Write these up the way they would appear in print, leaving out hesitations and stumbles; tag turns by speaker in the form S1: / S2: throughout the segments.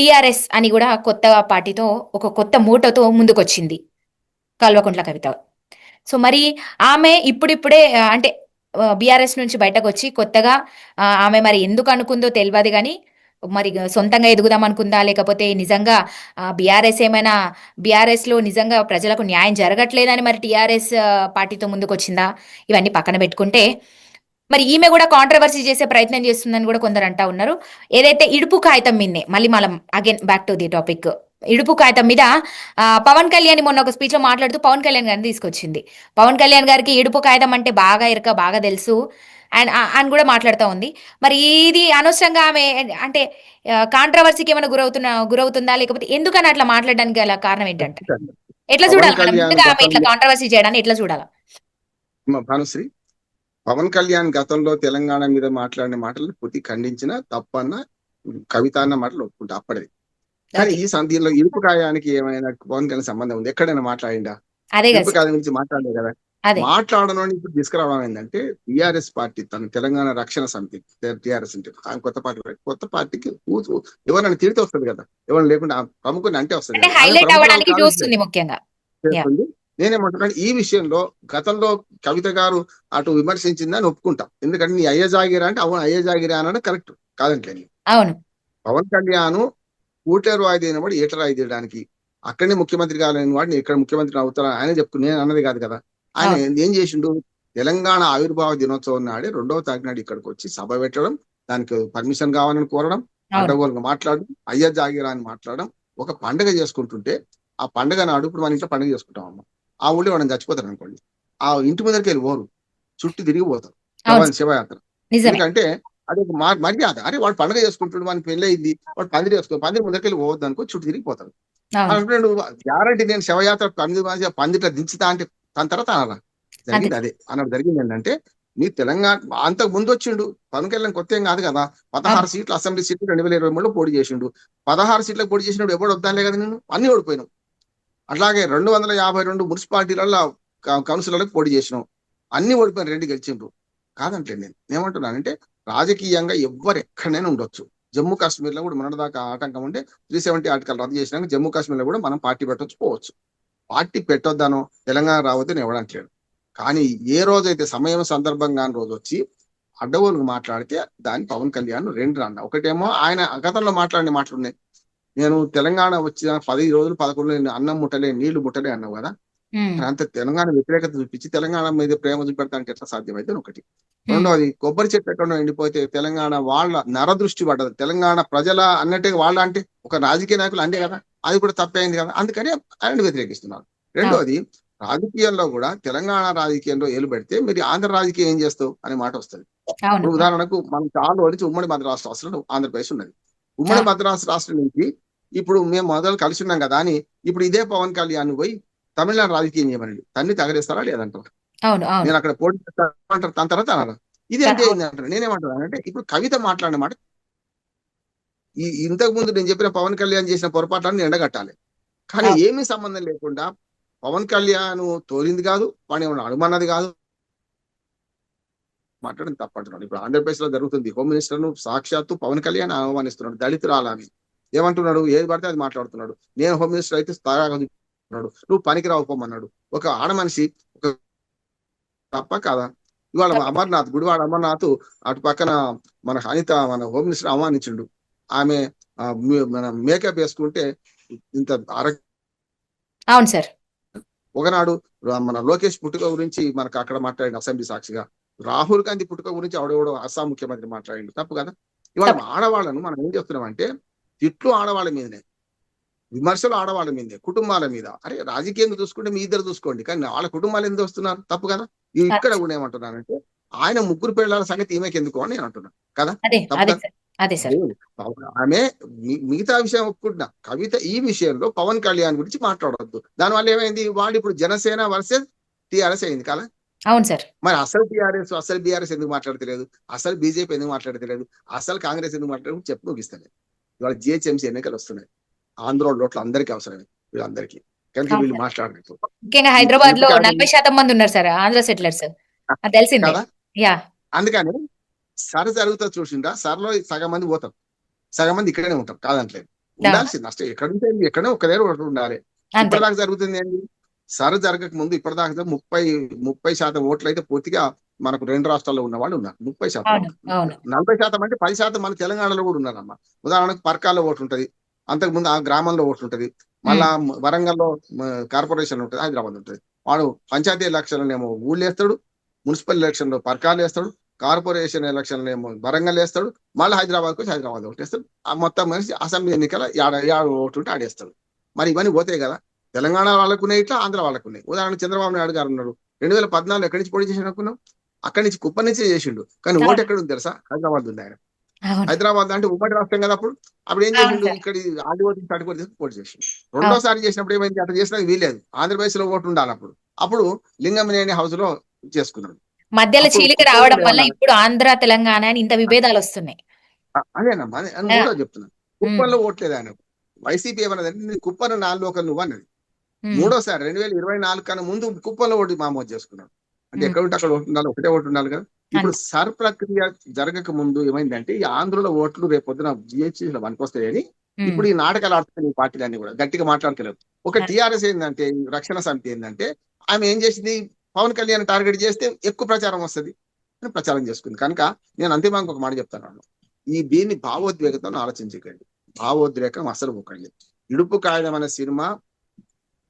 S1: TRS అని కూడా కొత్త పార్టీతో ఒక కొత్త మూటతో ముందుకొచ్చింది కల్వకుంట్ల కవిత. సో మరి ఆమె ఇప్పుడిప్పుడే అంటే బీఆర్ఎస్ నుంచి బయటకు వచ్చి కొత్తగా ఆమె మరి ఎందుకు అనుకుందో తెలియదు కానీ మరి సొంతంగా ఎదుగుదాం అనుకుందా, లేకపోతే నిజంగా బీఆర్ఎస్ ఏమైనా బీఆర్ఎస్ లో నిజంగా ప్రజలకు న్యాయం జరగట్లేదని మరి టీఆర్ఎస్ పార్టీతో ముందుకు వచ్చిందా, ఇవన్నీ పక్కన పెట్టుకుంటే మరి ఈమె కూడా కాంట్రవర్సీ చేసే ప్రయత్నం చేస్తుందని కూడా కొందరు అంటా ఉన్నారు. ఏదైతే ఇడుపు కాగితం మీదనే మళ్ళీ మనం again back to the topic, ఇడుపు కాగితం మీద పవన్ కళ్యాణ్ మొన్న ఒక స్పీచ్ లో మాట్లాడుతూ పవన్ కళ్యాణ్ గారిని తీసుకొచ్చింది. పవన్ కళ్యాణ్ గారికి ఇడుపు కాగితం అంటే బాగా ఇరక బాగా తెలుసు అండ్ అని కూడా మాట్లాడుతూ ఉంది. మరి ఇది అనవసరంగా ఆమె అంటే కాంట్రవర్సీకి ఏమైనా గురవుతుందా, లేకపోతే ఎందుకని అట్లా మాట్లాడడానికి గల కారణం ఏంటంటే
S2: ఖచ్చితంగా
S1: ఎట్లా
S2: పవన్
S1: చూడాలి మనం
S2: కళ్యాణ్
S1: ముందుగా ఆమె ఇట్లా
S2: గతంలో
S1: కాంట్రవర్సీ చేయడాన్ని ఎట్లా చూడాలి?
S2: భానుశ్రీ, పవన్ కళ్యాణ్ గతంలో తెలంగాణ మీద మాట్లాడిన మాటలు పూర్తి ఖండించిన తప్పన్న కవిత అన్న మాటలు ఒప్పుకుంటా అప్పటిది. కానీ
S1: ఓకే,
S2: ఈ సందీలో ఇరుపు కాయానికి ఏమైనా పవన్ కళ్యాణ్ సంబంధం ఉంది? ఎక్కడైనా మాట్లాడిండా?
S1: అదే కదా
S2: ఇరుపు
S1: సార్,
S2: కాయం గురించి మాట్లాడలేదు కదా.
S1: అదే
S2: మాట్లాడడం ఇప్పుడు తీసుకురావడం ఏంటంటే టిఆర్ఎస్ పార్టీ తన తెలంగాణ రక్షణ సమితి టిఆర్ఎస్ అంటే కొత్త పార్టీకి ఎవరైనా తిరిగి వస్తుంది కదా, ఎవరైనా లేకుండా ప్రముఖుని అంటే వస్తుంది
S1: అంటే
S2: కదా, ఆమె
S1: హైలైట్
S2: ప్రముఖురాలు
S1: అవ్వడానికి
S2: కాదు
S1: చూస్తుంది ముఖ్యంగా. యా,
S2: చేస్తుంది. నేనేమంటున్నాను, ఈ విషయంలో గతంలో కవిత గారు అటు విమర్శించిందని ఒప్పుకుంటాం. ఎందుకంటే నీ అయ్య జాగిరా అంటే అవును అయ్య జాగిరా అనడం కరెక్ట్ కాదంటలేని.
S1: అవును,
S2: పవన్ కళ్యాణ్ ఊటేరు వాయిదా అయిన వాడు ఏటరు వాయిదా తీయడానికి, అక్కడనే ముఖ్యమంత్రి కాలేని వాడిని ఇక్కడ ముఖ్యమంత్రి అవుతారా ఆయన చెప్పుకుని నేను అన్నది కాదు కదా. ఆయన
S1: అవును,
S2: ఏం చేసిండు, తెలంగాణ ఆవిర్భావ దినోత్సవం నాడే 2వ తారీఖు నాడు ఇక్కడికి వచ్చి సభ పెట్టడం, దానికి పర్మిషన్ కావాలని కోరడం,
S1: అవును,
S2: అడ్డగోలుగా మాట్లాడడం, అయ్య జాగిరా అని మాట్లాడడం, ఒక పండుగ చేసుకుంటుంటే ఆ పండుగ నాడు ఇప్పుడు మన ఇంట్లో పండుగ చేసుకుంటాం అమ్మ, ఆ ఊళ్ళో మనం చచ్చిపోతారు అనుకోండి, ఆ ఇంటి ముందరికి వెళ్ళి పోరు, చుట్టూ తిరిగి పోతారు
S1: అవును,
S2: శివయాత్ర.
S1: నిజమే,
S2: ఎందుకంటే అది ఒక మర్యాద. అరే వాడు పండుగ చేసుకుంటాడు, మన పెళ్ళి అయింది, వాడు పందిరి చేసుకో, పందిరి ముందరికి పోవద్దు అనుకో, చుట్టూ తిరిగి పోతాడు.
S1: అవును,
S2: అంటే నువ్వు గ్యారంటీ నేను శివయాత్ర పందిట్లో దించుతా అంటే దాని తర్వాత అనాలా
S1: అంతే,
S2: జరిగింది అదే అన్నది. జరిగింది ఏంటంటే మీ తెలంగాణ అంతకు ముందు వచ్చిండు పవన్ కళ్యాణ్, కొత్త ఏం కాదు కదా.
S1: అవును,
S2: 16 సీట్లు అసెంబ్లీ సీట్లు 2023లో పోటీ చేసిండు. 16 సీట్లకు పోటీ చేసినప్పుడు ఎవడు వద్దాలే కదా, నేను అన్ని ఓడిపోయినావు. అట్లాగే 252 మున్సిపాలిటీలలో కౌన్సిలర్లకు పోటీ చేసినాం, అన్ని ఓడిపోయిన 2 గెలిచిండ్రు. కాదంటే నేను ఏమంటున్నానంటే రాజకీయంగా ఎవ్వరు ఎక్కడైనా ఉండొచ్చు. జమ్మూ కాశ్మీర్ లో కూడా మొన్నటిదాకా ఆటంకం ఉంటే 370 ఆర్టికల్ రద్దు చేసినాక జమ్మూ కాశ్మీర్ లో కూడా మనం పార్టీ పెట్టొచ్చు పోవచ్చు. పార్టీ పెట్టొద్దానో తెలంగాణ రావద్దని ఎవడంటలేడు. కానీ ఏ రోజైతే సమయం సందర్భంగా రోజు వచ్చి అడ్డగోలుకు మాట్లాడితే దాన్ని పవన్ కళ్యాణ్ 2 అన్న. ఒకటేమో ఆయన గతంలో మాట్లాడిన మాటలు ఉన్నాయి, నేను తెలంగాణ వచ్చిన 10 రోజులు 11 నేను అన్నం ముట్టలే నీళ్లు ముట్టలే అన్నావు కదా. అంత తెలంగాణ వ్యతిరేకత చూపించి తెలంగాణ మీద ప్రేమ చూపెడతానికి ఎట్లా సాధ్యమైతే ఒకటి. రెండవది, కొబ్బరి చెట్టు ఎక్కడ ఎండిపోతే తెలంగాణ వాళ్ళ నరదృష్టి పడ్డది, తెలంగాణ ప్రజల అన్నట్టే వాళ్ళ అంటే ఒక రాజకీయ నాయకులు అంటే కదా, అది కూడా తప్పైంది కదా, అందుకని ఆయన వ్యతిరేకిస్తున్నారు.
S1: అవును,
S2: రెండవది, రాజకీయాల్లో కూడా తెలంగాణ రాజకీయంలో ఏలు పెడితే మీరు ఆంధ్ర రాజకీయం ఏం చేస్తావు అనే మాట వస్తుంది.
S1: అవును,
S2: ఇప్పుడు ఉదాహరణకు మనం చాలా నుంచి ఉమ్మడి మద్రాసు రాష్ట్రంలో ఆంధ్రప్రదేశ్ ఉన్నది. ఉమ్మడి
S1: అవును,
S2: మద్రాసు రాష్ట్రం నుంచి ఇప్పుడు మేము మొదలు కలిసి ఉన్నాం కదా అని ఇప్పుడు ఇదే పవన్ కళ్యాణ్ పోయి తమిళనాడు రాజకీయం చేయమనండి, తన్ని తగలేస్తారా లేదంటారు.
S1: అవును, అవును,
S2: నేను అక్కడ పోటీ అంటారు, దాని తర్వాత అన్నారు ఇది అంటే
S1: అవును,
S2: ఏంటి అంటారు. నేనేమంటాను అంటే ఇప్పుడు కవిత మాట్లాడిన మాట ఇంతకు ముందు నేను చెప్పిన పవన్ కళ్యాణ్ చేసిన పొరపాట్లను ఎండగట్టాలి. కానీ
S1: అవును,
S2: ఏమీ సంబంధం లేకుండా పవన్ కళ్యాణ్ తోలింది కాదు, వాడిని ఏమన్నా అడుమన్నది కాదు, మాట్లాడడం తప్పంటున్నాడు. ఇప్పుడు ఆంధ్రప్రదేశ్ లో జరుగుతుంది, హోమ్ మినిస్టర్ ను సాక్షాత్తు పవన్ కళ్యాణ్ ఆహ్వానిస్తున్నాడు దళితురాలని. ఏమంటున్నాడు, ఏది పడితే అది మాట్లాడుతున్నాడు. నేను హోమ్ మినిస్టర్ అయితే తాగాడు, నువ్వు పనికి రావుకోమన్నాడు. ఒక ఆడ మనిషి ఒక తప్ప కదా. ఇవాళ
S1: తప్పకుండా,
S2: అమర్నాథ్ గుడివాడ అమర్నాథ్ అటు పక్కన మన అనిత మన హోమ్ మినిస్టర్ ఆహ్వానించిండు. ఆమె మన మేకప్ వేసుకుంటే ఇంత
S1: అవును సార్,
S2: ఒకనాడు మన లోకేష్ పుట్టుక గురించి మనకు అక్కడ మాట్లాడిండు అసెంబ్లీ సాక్షిగా. రాహుల్ గాంధీ పుట్టుక గురించి ఆవిడెవడో అస్సాం ముఖ్యమంత్రి మాట్లాడిండు, తప్పు కదా. ఇవాళ
S1: తప్ప
S2: ఆడవాళ్ళను మనం ఏం చెప్తున్నామంటే తిట్లు ఆడవాళ్ళ మీదనే, విమర్శలు ఆడవాళ్ళ మీదే, కుటుంబాల మీద. అరే రాజకీయంగా చూసుకుంటే మీ ఇద్దరు చూసుకోండి, కానీ వాళ్ళ కుటుంబాలు ఎందుకు వస్తున్నారు, తప్పు కదా. ఇక్కడ కూడా ఏమంటున్నానంటే ఆయన ముగ్గురు పిల్లల సంగతి ఈమెకి ఎందుకు అని నేను అంటున్నాను కదా,
S1: అదే
S2: తప్పు
S1: అదే
S2: కదా.
S1: సార్, అదే సార్,
S2: ఆమె మిగతా విషయం ఒప్పుకుంటున్నా, కవిత ఈ విషయంలో పవన్ కళ్యాణ్ గురించి మాట్లాడవద్దు. దానివల్ల ఏమైంది, వాడు ఇప్పుడు జనసేన వర్సెస్ టిఆర్ఎస్ అయింది కదా.
S1: అవును సార్,
S2: మరి అసలు టిఆర్ఎస్ అసలు బీఆర్ఎస్ ఎందుకు మాట్లాడతలేదు, అసలు బీజేపీ ఎందుకు మాట్లాడతలేదు, అసలు కాంగ్రెస్ ఎందుకు మాట్లాడలేదు చెప్పు ముగిస్తాను. ఇవాళ జిహెచ్ఎంసీ ఎన్నికలు వస్తున్నాయి, ఆంధ్ర ఓట్లు అందరికీ అవసరమే, వీళ్ళందరికీ కనుక
S1: అవును
S2: వీళ్ళు
S1: సార్.
S2: మాట్లాడలేదు.
S1: ముఖ్యంగా హైదరాబాద్
S2: ఇరుపు
S1: లో
S2: కాదు
S1: 40% మంది ఉన్నారు సార్ ఆంధ్ర సెటిలర్స్, అది తెలిసిందే.
S2: కదా.
S1: యా,
S2: అందుకని సరి జరుగుతుంది చూసిందా, సరలో సగం మంది పోతాం, సగం మంది ఇక్కడనే ఉంటాం కాదంటలేదు. ఉండాల్సింది నష్టం ఎక్కడ ఉంటే ఎక్కడో ఒక దగ్గర ఒకటి ఉండాలి.
S1: అంతే.
S2: ఇప్పటిదాకా జరుగుతుంది ఏంటి? సరి జరగక ముందు ఇప్పటిదాకా 30% ఓట్లు అయితే పూర్తిగా మనకు 2 రాష్ట్రాల్లో ఉన్న వాళ్ళు ఉన్నారు. 30%
S1: అవును.
S2: ఓట్లు.
S1: అవును.
S2: 40% అంటే 10% మన తెలంగాణలో కూడా ఉన్నారమ్మా. ఉదాహరణకు పరకాల్లో ఓటు ఉంటది. అంతకుముందు ఆ గ్రామంలో ఓటు ఉంటది.
S1: హ్మ్.
S2: మళ్ళా వరంగల్లో కార్పొరేషన్ ఉంటది. హైదరాబాద్ ఉంటది. వాడు పంచాయతీ ఎలక్షన్లనేమో ఊళ్ళు వేస్తాడు. మున్సిపల్ ఎలక్షన్ లో పరకాలు వేస్తాడు. కార్పొరేషన్ ఎలక్షన్ ఏమో వరంగల్ వేస్తాడు. మళ్ళీ హైదరాబాద్కి వచ్చి హైదరాబాద్ ఓటు వేస్తాడు. ఆ మొత్తం కలిసి అసెంబ్లీ ఎన్నికల ఏడు ఓటు ఉంటే ఆడేస్తాడు. మరి ఇవన్నీ పోతాయి కదా. తెలంగాణ వాళ్ళకున్నాయి ఇట్లా ఆంధ్ర వాళ్ళకున్నాయి. ఉదాహరణకు చంద్రబాబు నాయుడు గారు ఉన్నాడు. 2014 ఎక్కడి నుంచి పోటీ చేసి అనుకున్నాం? అక్కడి నుంచి కుప్పం నుంచే చేసిండు. కానీ ఓటు
S1: అవును.
S2: ఎక్కడ ఉంది తెలుసా? హైదరాబాద్ ఉంది ఆయన.
S1: అవును.
S2: హైదరాబాద్ అంటే ఉమ్మడి రాష్ట్రం కదా అప్పుడు. అప్పుడు ఏం
S1: అవును
S2: చేసిండు?
S1: సార్.
S2: ఇక్కడ ఆదివాసి తడిపడి తీసుకుని పోటీ చేసిండు.
S1: అవును.
S2: రెండోసారి చేసినప్పుడు ఏమైంది? అట్లా చేసినది వీలేదు. ఆంధ్రప్రదేశ్ లో ఓటు ఉండాలి అప్పుడు. అప్పుడు లింగంనేని హౌస్ లో చేసుకున్నాడు.
S1: మధ్యలో
S2: అప్పుడు
S1: చీలిక
S2: కుప్పంలో
S1: రావడం
S2: కూడా
S1: వల్ల
S2: ఏమన్నా
S1: ఇప్పుడు ఆంధ్ర, తెలంగాణ అని ఇంత విభేదాలొస్తున్నాయి.
S2: అదేనమ్మా అదే అని
S1: ఆ!
S2: మూడో చెప్తున్నాను.
S1: హ్మ్.
S2: కుప్పంలో ఓట్లేదు ఆయన. వైసీపీ ఏమన్నదంటే నీ కుప్పను నా లోకల్ నువ్వు అన్నది.
S1: హ్మ్.
S2: మూడోసారి 2024 కన్నా ముందు కుప్పంలో ఓటు మామూలు చేసుకున్నాడు. అంటే
S1: హ్మ్.
S2: ఎక్కడ ఉంటే అక్కడ ఓటు ఉండాలి. ఒకటే ఓటు ఉండాలి కదా. ఇప్పుడు
S1: అంతే.
S2: సర్ ప్రక్రియ జరగక ముందు ఏమైందంటే ఈ ఆంధ్రలో ఓట్లు రేపు పొద్దున జిహెచ్లో పనికొస్తాయని
S1: హ్మ్.
S2: ఇప్పుడు ఈ నాటకాలు ఆడుతున్నాయి ఈ పార్టీలన్నీ కూడా గట్టిగా మాట్లాడతలేవు. ఒక
S1: అంతే.
S2: టీఆర్ఎస్ ఏంటంటే ఈ రక్షణ సమితి ఏంటంటే ఆమె ఏం చేసింది? పవన్ కళ్యాణ్ టార్గెట్ చేస్తే ఎక్కువ ప్రచారం వస్తుంది అని ప్రచారం చేసుకుంది. కనుక నేను అంతిమంగా ఒక మాట చెప్తాను. దీన్ని భావోద్వేగంతో ఆలోచించకండి. భావోద్రేకం అసలు ఒకండి. ఇడుపు కాగితం అనే సినిమా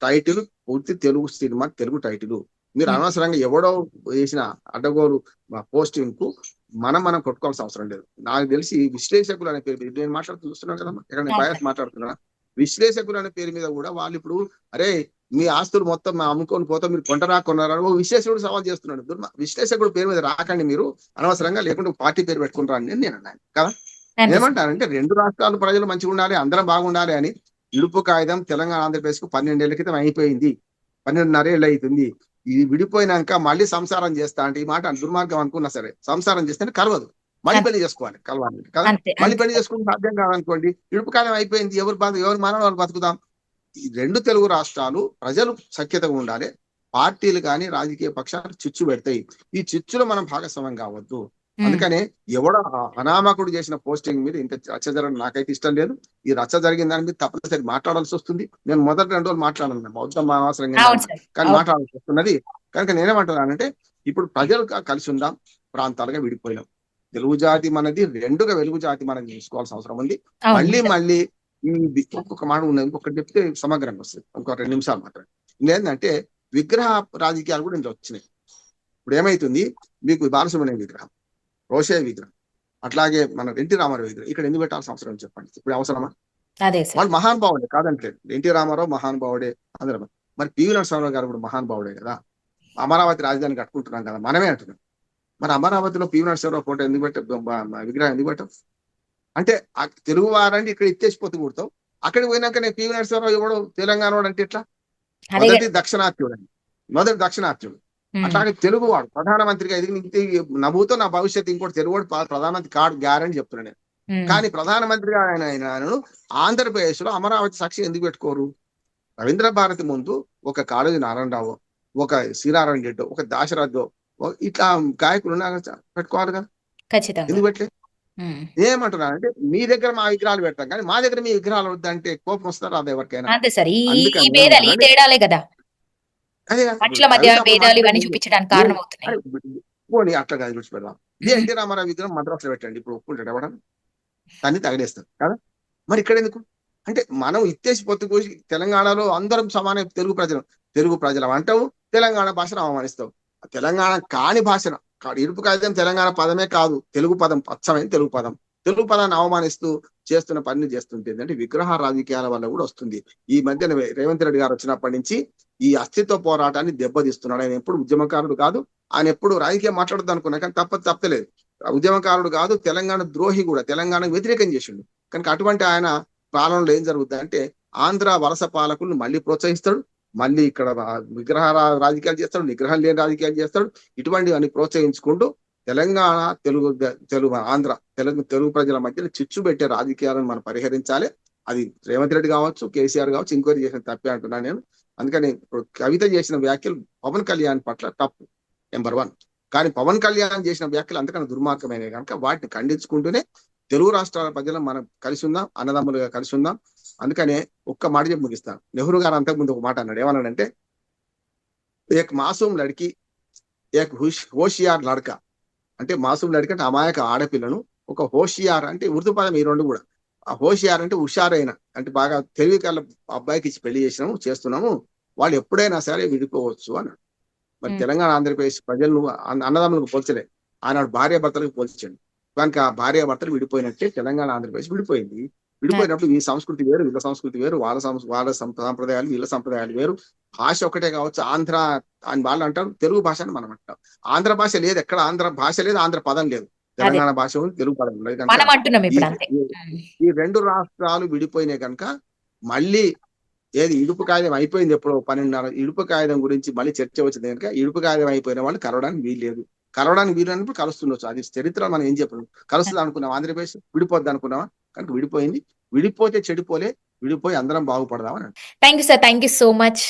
S2: టైటిల్ పూర్తి తెలుగు సినిమా, తెలుగు టైటిల్. మీరు
S1: హ్మ్.
S2: అనవసరంగా ఎవడో వేసిన అడ్డగోలు పోస్టింగ్ కు మనం కొట్టుకోవాల్సిన అవసరం లేదు. నాకు తెలిసి విశ్లేషకులు అనే పేరు మీద నేను చూస్తున్నాను కదమ్మా. ఇక్కడ నేను
S1: అవును
S2: బయాస్
S1: సార్.
S2: మాట్లాడుతున్నా. విశ్లేషకులు అనే పేరు మీద కూడా వాళ్ళు ఇప్పుడు అరే మీ ఆస్తులు మొత్తం అమ్ముకొని పోతే మీరు కొంటరా కొన్నారా ఓ విశ్లేషకుడు సవాల్ చేస్తున్నాడు. విశ్లేషకుడు పేరు మీద రాకండి మీరు అనవసరంగా, లేకుంటే పార్టీ పేరు పెట్టుకుంటారా అని నేను అన్నాను కదా.
S1: అంతే సార్.
S2: ఏమంటారంటే 2 రాష్ట్రాలు ప్రజలు మంచిగా ఉండాలి, అందరం బాగుండాలి అని ఇడుపు కాగితం తెలంగాణ ఆంధ్రప్రదేశ్ కు 12 ఏళ్ల క్రితం అయిపోయింది. 12.5 ఏళ్ళు అవుతుంది. ఇది విడిపోయినాక మళ్ళీ సంసారం చేస్తా అంటే ఈ మాట దుర్మార్గం అనుకున్నా సరే సంసారం చేస్తే కలవదు. మళ్ళీ
S1: అంతే.
S2: పెళ్లి చేసుకోవాలి కలవాలి కదా.
S1: అంతే.
S2: మళ్ళీ
S1: అంతే
S2: పెళ్లి
S1: సార్.
S2: చేసుకుంటే సాధ్యం కాదనుకోండి. ఇడుపు కాలం అయిపోయింది. ఎవరు మానవ వాళ్ళు బతుకుదాం. ఈ 2 తెలుగు రాష్ట్రాలు ప్రజలు సఖ్యతగా ఉండాలి. పార్టీలు కానీ రాజకీయ పక్షాలు చిచ్చు పెడతాయి. ఈ చిచ్చులో మనం భాగస్వామ్యం కావద్దు.
S1: హ్మ్.
S2: అందుకనే ఎవడో అనామకుడు చేసిన పోస్టింగ్ మీద ఇంత రచ్చ జరగడం నాకైతే ఇష్టం లేదు. ఈ రచ్చ జరిగిన దాని మీద తప్పనిసరి మాట్లాడాల్సి వస్తుంది. నేను మొదటి 2 రోజులు మాట్లాడాను. బౌద్ధం అవసరంగా
S1: అవును
S2: అన్నా
S1: సార్.
S2: కానీ
S1: అవును.
S2: మాట్లాడాల్సి వస్తున్నది. కనుక నేనేమంటున్నానంటే ఇప్పుడు ప్రజలు కలిసి ఉందాం. ప్రాంతాలుగా విడిపోయినాం. తెలుగు జాతి మనది, రెండుగా వెలుగు జాతి మనది చూసుకోవాల్సిన అవసరం ఉంది.
S1: అవును.
S2: మళ్ళీ
S1: నిజం.
S2: మళ్ళీ ఈ ఒక్కొక్క మాట ఉన్నది. ఒకటి చెప్తే సమగ్రంగా వస్తుంది. ఇంకో 2 నిమిషాలు మాత్రమే. ఏంటంటే విగ్రహ రాజకీయాలు కూడా ఇంట్లో వచ్చినాయి. ఇప్పుడు ఏమైతుంది? మీకు బాలసుబ్రహ్మణ్యం విగ్రహం, రోషయ్య విగ్రహం, అట్లాగే మన ఎన్టీ రామారావు విగ్రహం ఇక్కడ ఎందుకు పెట్టాల్సిన అవసరం చెప్పండి? ఇప్పుడు అవసరమా?
S1: అదే సార్.
S2: వాళ్ళు మహానుభావుడే కాదంటలేదు. ఎన్టీ రామారావు మహానుభావుడే అందరం. మరి పివి నరసింహారావు గారు కూడా మహానుభావుడే కదా. అమరావతి రాజధాని కట్టుకుంటున్నాం కదా మనమే అంటున్నాం. మరి అమరావతిలో పివి నరసింహారావు ఫోటో ఎందుకు పెట్ట విగ్రహం ఎందుకు పెట్టాం? అంటే తెలుగు వారంటే ఇక్కడ ఇచ్చేసిపోతూ కూడతావు. అక్కడికి పోయినాక నేను పివి నరసింహారావు ఎవడో తెలంగాణ వాడు అంటే ఎట్లా?
S1: అదే
S2: మొదటి
S1: కదా.
S2: దక్షిణాత్యుడు అండి. మొదటి దక్షిణాత్యుడు.
S1: హ్మ్.
S2: అట్లాగే తెలుగువాడు ప్రధానమంత్రిగా ఎదిగి నవ్వుతో నా భవిష్యత్తు ఇంకోటి తెలుగువాడు ప్రధానమంత్రి కాడు గ్యారంటీ చెప్తున్నాను నేను.
S1: హ్మ్.
S2: కానీ ప్రధానమంత్రిగా ఆయనను ఆంధ్రప్రదేశ్ లో అమరావతి సాక్షి ఎందుకు పెట్టుకోరు? రవీంద్ర భారతి ముందు ఒక కాళోజీ నారాయణరావు, ఒక శ్రీనారాయణ రెడ్డి, ఒక దాశరథో ఇట్లా గాయకులు ఉన్నారు కదా, పెట్టుకోవాలి కదా.
S1: ఖచ్చితంగా.
S2: ఎందుకు పెట్టలే?
S1: హ్మ్.
S2: ఏమంటున్నానంటే మీ దగ్గర మా విగ్రహాలు పెడతాం కానీ మా దగ్గర మీ విగ్రహాలు వద్దంటే కోపం వస్తారు అది ఎవరికైనా.
S1: అంతే సార్. ఈ ఈ ఈ
S2: అందుకని
S1: భేదాలు, ఈ
S2: ఏమంటున్నానంటే
S1: తేడాలే గదా!
S2: అదే కాదు. ఇప్పుడు
S1: మనుషుల మధ్య
S2: కవిత అప్పుడు
S1: భేదాలు
S2: మాట్లాడే
S1: ఇవన్నీ
S2: నువ్వు
S1: చూపించడానికి
S2: నువ్వు
S1: కారణమవుతున్నాయి.
S2: అరే పోనీ అట్లా కాదు విడిచిపెడదాం. ఇదే
S1: హ్మ్.
S2: ఎన్టీ రామారావు విగ్రహం మద్రాసులో పెట్టండి. ఇప్పుడు ఒప్పుకుంటాడు ఎవడన్నా? తన్ని తగలేస్తారు కదా. మరి ఇక్కడ ఎందుకు? అంటే మనం ఇచ్చేసి పొత్తుకోసి తెలంగాణలో అందరం సమాన తెలుగు ప్రజలు అంటావు, తెలంగాణ భాషను అవమానిస్తావు. తెలంగాణ కాని భాషను ఇరుపు కాగితం తెలంగాణ పదమే కాదు, తెలుగు పదం, అచ్చమైన తెలుగు పదం. తెలుగు పదాన్ని అవమానిస్తూ చేస్తున్న పని చేస్తుంటే ఏంటంటే విగ్రహ రాజకీయాల వల్ల కూడా వస్తుంది. ఈ మధ్యన రేవంత్ రెడ్డి గారు వచ్చినప్పటి నుంచి ఈ అస్తిత్వ పోరాటాన్ని దెబ్బతీస్తున్నాడు. ఆయన ఎప్పుడు ఉద్యమకారుడు కాదు. ఆయన ఎప్పుడు రాజకీయం మాట్లాడద్దు అనుకున్నా కానీ తప్పలేదు. ఉద్యమకారుడు కాదు, తెలంగాణ ద్రోహి కూడా, తెలంగాణ వ్యతిరేకం చేసిండు. కనుక అటువంటి ఆయన పాలనలో ఏం జరుగుతుంది అంటే ఆంధ్ర వలస పాలకులను మళ్ళీ ప్రోత్సహిస్తాడు. మళ్ళీ ఇక్కడ విగ్రహ రాజకీయాలు చేస్తాడు, నిగ్రహం లేని రాజకీయాలు చేస్తాడు. ఇటువంటివన్నీ ప్రోత్సహించుకుంటూ తెలంగాణ తెలుగు ఆంధ్ర తెలుగు ప్రజల మధ్య చిచ్చు పెట్టే రాజకీయాలను మనం పరిహరించాలి. అది రేవంత్ రెడ్డి కావచ్చు, కేసీఆర్ కావచ్చు, ఇంకోటి చేసిన తప్పే అంటున్నాను నేను. అందుకని కవిత చేసిన వ్యాఖ్యలు పవన్ కళ్యాణ్ పట్ల తప్పు నెంబర్ 1. కానీ పవన్ కళ్యాణ్ చేసిన వ్యాఖ్యలు అంతకన్నా దుర్మార్గమైనవి కనుక వాటిని ఖండించుకుంటూనే తెలుగు రాష్ట్రాల ప్రజలను మనం కలిసి ఉందాం, అన్నదమ్ములుగా కలిసి ఉందాం. అందుకనే ఒక్క మాట చెప్పి ముగిస్తాను. నెహ్రూ గారు అంతకుముందు ఒక మాట అన్నాడు. ఏమన్నాడంటే, ఏక్ మాసూమ్ లడ్కి ఏక్ హోషియార్ లడ్క. అంటే మాసూమ్ లడ్కి అంటే అమాయక ఆడపిల్లను, ఒక హోషియార్ అంటే ఉర్దూ పదం ఈ రెండు కూడా. ఆ హోషియార్ అంటే హుషారైన, అంటే బాగా తెలివి కల అబ్బాయికి ఇచ్చి పెళ్లి చేస్తున్నాము, వాళ్ళు ఎప్పుడైనా సరే విడిపోవచ్చు అన్నాడు. మరి
S1: ఉమ్,
S2: తెలంగాణ ఆంధ్రప్రదేశ్ ప్రజలను అన్నదమ్ములకు పోల్చలే, ఆనాడు భార్యాభర్తలకు పోల్చాడు. కనుక ఆ భార్యాభర్తలు విడిపోయినట్టే తెలంగాణ ఆంధ్రప్రదేశ్ విడిపోయింది. విడిపోయినప్పుడు ఈ సంస్కృతి వేరు, వీళ్ళ సంస్కృతి వేరు, వాళ్ళ సాంప్రదాయాలు, వీళ్ళ సంప్రదాయాలు వేరు. భాష ఒకటే కావచ్చు. ఆంధ్ర అని వాళ్ళు అంటారు, తెలుగు భాష అని మనం అంటాం. ఆంధ్ర భాష లేదు, ఎక్కడ ఆంధ్ర భాష లేదు, ఆంధ్ర పదం లేదు.
S1: అదే
S2: తెలంగాణ భాష ఉంది, తెలుగు పదం లేదు. కనుక
S1: మనం అంటున్నాం
S2: ఈ
S1: ఇప్పుడు అంతే. ఉమ్,
S2: ఈ రెండు రాష్ట్రాలు విడిపోయినాయి కనుక మళ్ళీ ఏది ఇడుపు కాగితం అయిపోయింది ఎప్పుడో 12:30. ఇడుపు కాగితం గురించి మళ్ళీ చర్చ వచ్చింది కనుక ఇడుపు కాగితం అయిపోయిన వాళ్ళు కలవడానికి వీల్లేదు. కలవడానికి వీలైనప్పుడు కలుస్తుండొచ్చు. అది చరిత్ర, మనం ఏం చెప్పడం. కలుస్తుంది అనుకున్నాం ఆంధ్రప్రదేశ్, విడిపోద్ది అనుకున్నావా? కనుక విడిపోయింది. విడిపోతే చెడిపోలే, విడిపోయి అందరం బాగుపడదామని.
S1: Thank you sir, thank you so much.